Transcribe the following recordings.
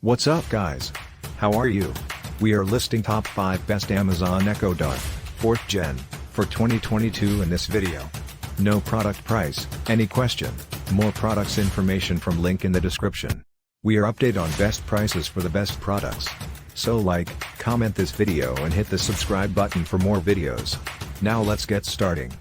What's up guys? How are you? We are listing top 5 best Amazon Echo Dot 4th Gen for 2022 in this video. No product price, any question, more products information from link in the description. We are update on best prices for the best products. So like, comment this video and hit the subscribe button for more videos. Now let's get starting.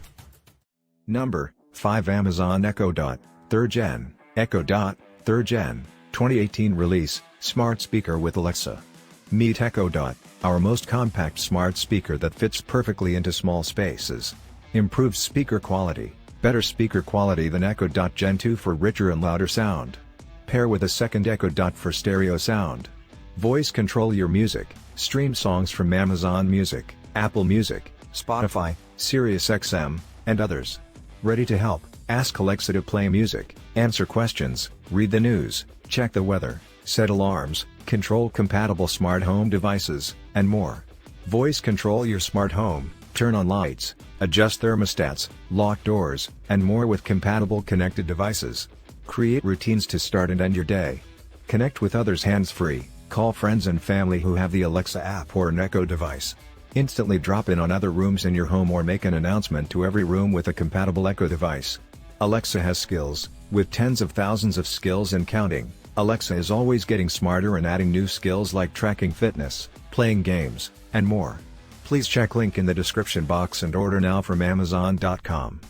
Number 5 Amazon Echo Dot 3rd Gen. Echo Dot 3rd Gen 2018 release, smart speaker with Alexa. Meet Echo Dot, our most compact smart speaker that fits perfectly into small spaces. Improves speaker quality, better speaker quality than Echo Dot Gen 2 for richer and louder sound. Pair with a second Echo Dot for stereo sound. Voice control your music, stream songs from Amazon Music, Apple Music, Spotify, SiriusXM, and others. Ready to help, ask Alexa to play music, answer questions, read the news, check the weather, set alarms, control compatible smart home devices, and more. Voice control your smart home, turn on lights, adjust thermostats, lock doors, and more with compatible connected devices. Create routines to start and end your day. Connect with others hands-free, call friends and family who have the Alexa app or an Echo device. Instantly drop in on other rooms in your home or make an announcement to every room with a compatible Echo device. Alexa has skills, with tens of thousands of skills and counting. Alexa is always getting smarter and adding new skills like tracking fitness, playing games, and more. Please check link in the description box and order now from Amazon.com.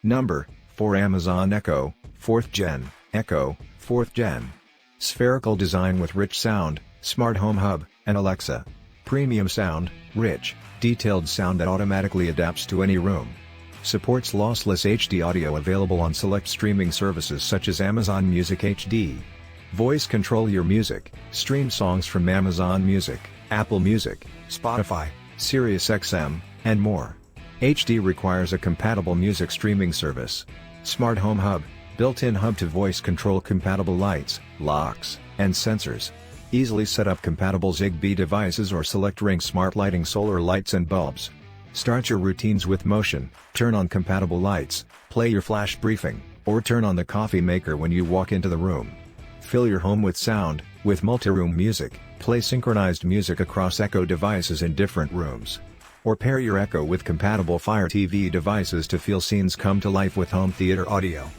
Number 4 Amazon Echo 4th Gen. Echo 4th Gen. Spherical design with rich sound, smart home hub, and Alexa. Premium sound, rich, detailed sound that automatically adapts to any room. Supports lossless HD audio available on select streaming services such as Amazon Music HD. Voice control your music, stream songs from Amazon Music, Apple Music, Spotify, SiriusXM, and more. HD requires a compatible music streaming service. Smart home hub, built-in hub to voice control compatible lights, locks, and sensors. Easily set up compatible Zigbee devices or select Ring smart lighting solar lights and bulbs. Start your routines with motion, turn on compatible lights, play your flash briefing, or turn on the coffee maker when you walk into the room. Fill your home with sound, with multi-room music, play synchronized music across Echo devices in different rooms. Or pair your Echo with compatible Fire TV devices to feel scenes come to life with home theater audio.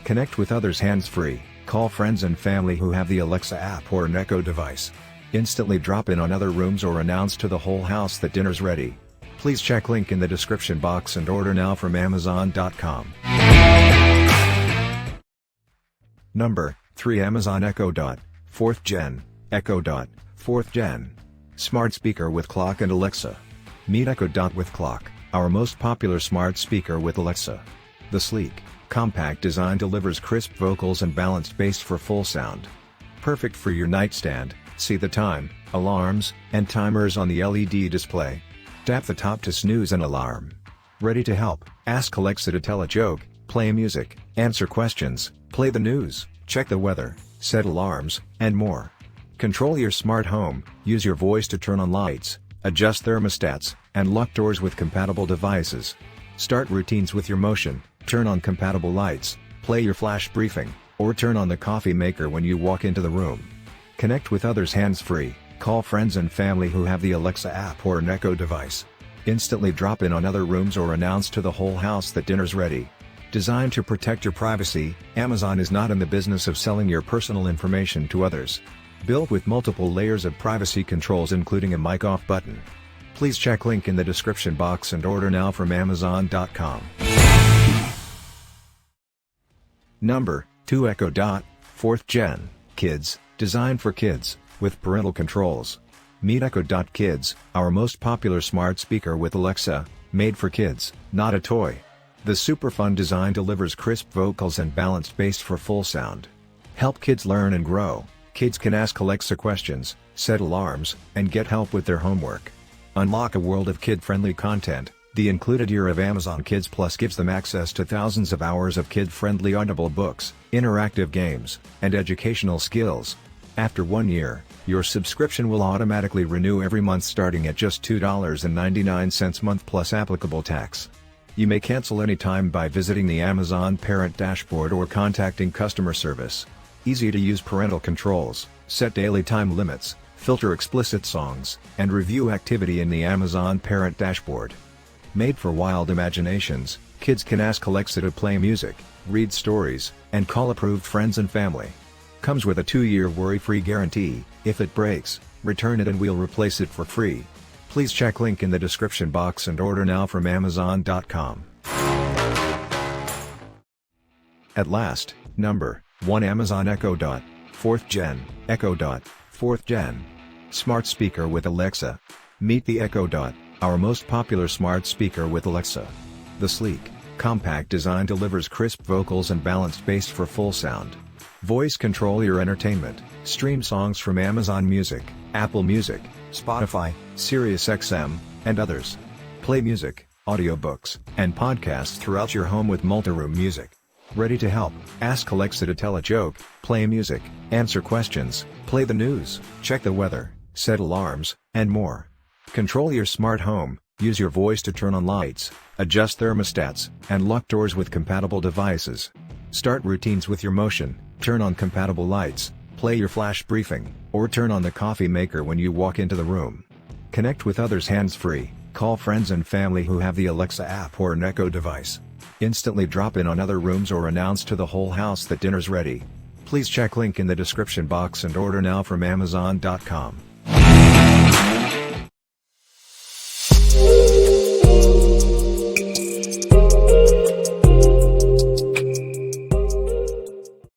Connect with others hands-free, call friends and family who have the Alexa app or an Echo device. Instantly drop in on other rooms or announce to the whole house that dinner's ready. Please check link in the description box and order now from Amazon.com. Number 3 Amazon Echo Dot 4th Gen. Echo Dot 4th Gen. Smart speaker with clock and Alexa. Meet Echo Dot with clock, our most popular smart speaker with Alexa. The sleek, compact design delivers crisp vocals and balanced bass for full sound. Perfect for your nightstand, see the time, alarms, and timers on the LED display. Tap the top to snooze an alarm. Ready to help, ask Alexa to tell a joke, play music, answer questions, play the news, check the weather, set alarms, and more. Control your smart home, use your voice to turn on lights, adjust thermostats, and lock doors with compatible devices. Start routines with your motion, turn on compatible lights, play your flash briefing, or turn on the coffee maker when you walk into the room. Connect with others hands-free, call friends and family who have the Alexa app or an Echo device. Instantly drop in on other rooms or announce to the whole house that dinner's ready. Designed to protect your privacy, Amazon is not in the business of selling your personal information to others. Built with multiple layers of privacy controls including a mic off button. Please check link in the description box and order now from Amazon.com. Number 2 Echo Dot 4th Gen. Kids, designed for kids, with parental controls. Meet Echo Dot Kids, our most popular smart speaker with Alexa, made for kids, not a toy. The super fun design delivers crisp vocals and balanced bass for full sound. Help kids learn and grow. Kids can ask Alexa questions, set alarms, and get help with their homework. Unlock a world of kid-friendly content. The included year of Amazon Kids Plus gives them access to thousands of hours of kid-friendly audible books, interactive games, and educational skills. After 1 year, your subscription will automatically renew every month starting at just $2.99 month plus applicable tax. You may cancel anytime by visiting the Amazon Parent dashboard or contacting customer service. Easy to use parental controls, set daily time limits, filter explicit songs, and review activity in the Amazon Parent dashboard. Made for wild imaginations, kids can ask Alexa to play music, read stories, and call approved friends and family. Comes with a 2-year worry-free guarantee. If it breaks, return it and we'll replace it for free. Please check link in the description box and order now from Amazon.com. At last, number 1 Amazon Echo Dot, 4th Gen, Echo Dot, 4th Gen. Smart speaker with Alexa. Meet the Echo Dot, our most popular smart speaker with Alexa. The sleek, compact design delivers crisp vocals and balanced bass for full sound. Voice control your entertainment, stream songs from Amazon Music, Apple Music, Spotify, SiriusXM, and others. Play music, audiobooks, and podcasts throughout your home with multi-room music. Ready to help? Ask Alexa to tell a joke, play music, answer questions, play the news, check the weather, set alarms, and more. Control your smart home, use your voice to turn on lights, adjust thermostats, and lock doors with compatible devices. Start routines with your motion, turn on compatible lights, play your flash briefing, or turn on the coffee maker when you walk into the room. Connect with others hands-free, call friends and family who have the Alexa app or an Echo device. Instantly drop in on other rooms or announce to the whole house that dinner's ready. Please check link in the description box and order now from Amazon.com.